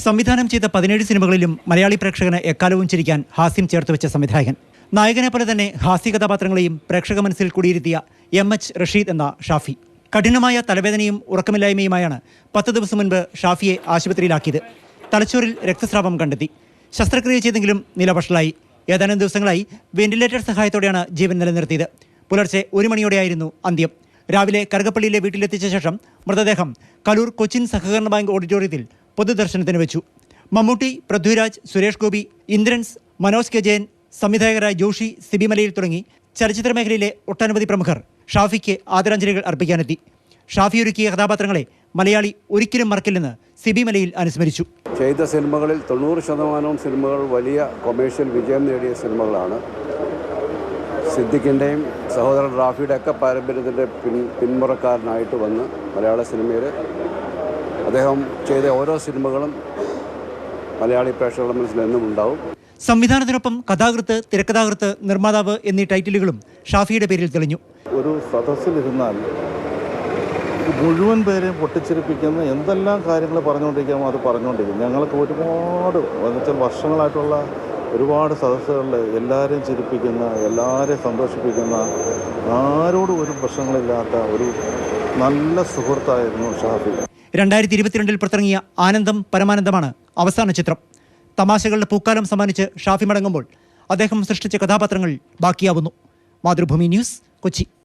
സംവിധാനം ചെയ്ത 17 സിനിമകളിലും മലയാളി പ്രേക്ഷകന് എക്കാലവും ചിരിക്കാൻ ഹാസ്യം ചേർത്തുവെച്ച സംവിധായകൻ. നായകനെ പോലെ തന്നെ ഹാസ്യ കഥാപാത്രങ്ങളെയും പ്രേക്ഷക മനസ്സിൽ കുടിയിരുത്തിയ MH റഷീദ് എന്ന ഷാഫി. കഠിനമായ തലവേദനയും ഉറക്കമില്ലായ്മയുമായാണ് 10 ദിവസം മുൻപ് ഷാഫിയെ ആശുപത്രിയിലാക്കിയത്. തലച്ചോറിൽ രക്തസ്രാവം കണ്ടെത്തി. ശസ്ത്രക്രിയ ചെയ്തെങ്കിലും നില വഷളായി. ഏതാനും ദിവസങ്ങളായി വെന്റിലേറ്റർ സഹായത്തോടെയാണ് ജീവൻ നിലനിർത്തിയത്. പുലർച്ചെ 1 മണിയോടെയായിരുന്നു അന്ത്യം. രാവിലെ കറുകപ്പള്ളിയിലെ വീട്ടിലെത്തിച്ച ശേഷം മൃതദേഹം കലൂർ കൊച്ചിൻ സഹകരണ ബാങ്ക് ഓഡിറ്റോറിയത്തിൽ പൊതുദർശനത്തിന് വെച്ചു. മമ്മൂട്ടി, പൃഥ്വിരാജ്, സുരേഷ് ഗോപി, ഇന്ദ്രൻസ്, മനോജ് കെ ജയൻ, സംവിധായകരായ ജോഷി, സിബി മലയിൽ തുടങ്ങി ചലച്ചിത്ര മേഖലയിലെ ഒട്ടനവധി പ്രമുഖർ ഷാഫിക്ക് ആദരാഞ്ജലികൾ അർപ്പിക്കാനെത്തി. ഷാഫി ഒരുക്കിയ കഥാപാത്രങ്ങളെ മലയാളി ഒരിക്കലും മറക്കില്ലെന്ന് സിബി മലയിൽ അനുസ്മരിച്ചു. ചെയ്ത സിനിമകളിൽ 90% സിനിമകൾ വലിയ കൊമേഴ്ഷ്യൽ വിജയം നേടിയ സിനിമകളാണ്. സിദ്ദിഖിൻ്റെയും സഹോദരൻ റാഫിയുടെ ഒക്കെ പാരമ്പര്യത്തിൻ്റെ പിന്മുറക്കാരനായിട്ട് വന്ന് മലയാള സിനിമയിൽ അദ്ദേഹം ചെയ്ത ഓരോ സിനിമകളും മലയാളി പ്രേക്ഷകരുടെ മനസ്സിൽ എന്നും ഉണ്ടാവും. സംവിധാനത്തിനൊപ്പം കഥാകൃത്ത്, തിരക്കഥാകൃത്ത്, നിർമ്മാതാവ് എന്നീ ടൈറ്റിലുകളും ഷാഫിയുടെ പേരിൽ തെളിഞ്ഞു. ഒരു സദസ്സിലിരുന്നാൽ മുഴുവൻ പേരെയും പൊട്ടിച്ചിരിപ്പിക്കുന്ന എന്തെല്ലാം കാര്യങ്ങൾ പറഞ്ഞുകൊണ്ടിരിക്കാമോ അത് പറഞ്ഞുകൊണ്ടിരിക്കും. ഞങ്ങൾക്ക് ഒരുപാട് വർഷങ്ങളായിട്ടുള്ള ഒരുപാട് സദസ്സുകളിൽ എല്ലാവരെയും ചിരിപ്പിക്കുന്ന, എല്ലാവരെയും സന്തോഷിപ്പിക്കുന്ന, ആരോടും ഒരു പ്രശ്നങ്ങളില്ലാത്ത ഒരു നല്ല സുഹൃത്തായിരുന്നു ഷാഫി. 2022 പുറത്തിറങ്ങിയ ആനന്ദം പരമാനന്ദമാണ് അവസാന ചിത്രം. തമാശകളുടെ പൂക്കാലം സമ്മാനിച്ച് ഷാഫി മടങ്ങുമ്പോൾ അദ്ദേഹം സൃഷ്ടിച്ച കഥാപാത്രങ്ങൾ ബാക്കിയാവുന്നു. മാതൃഭൂമി ന്യൂസ്, കൊച്ചി.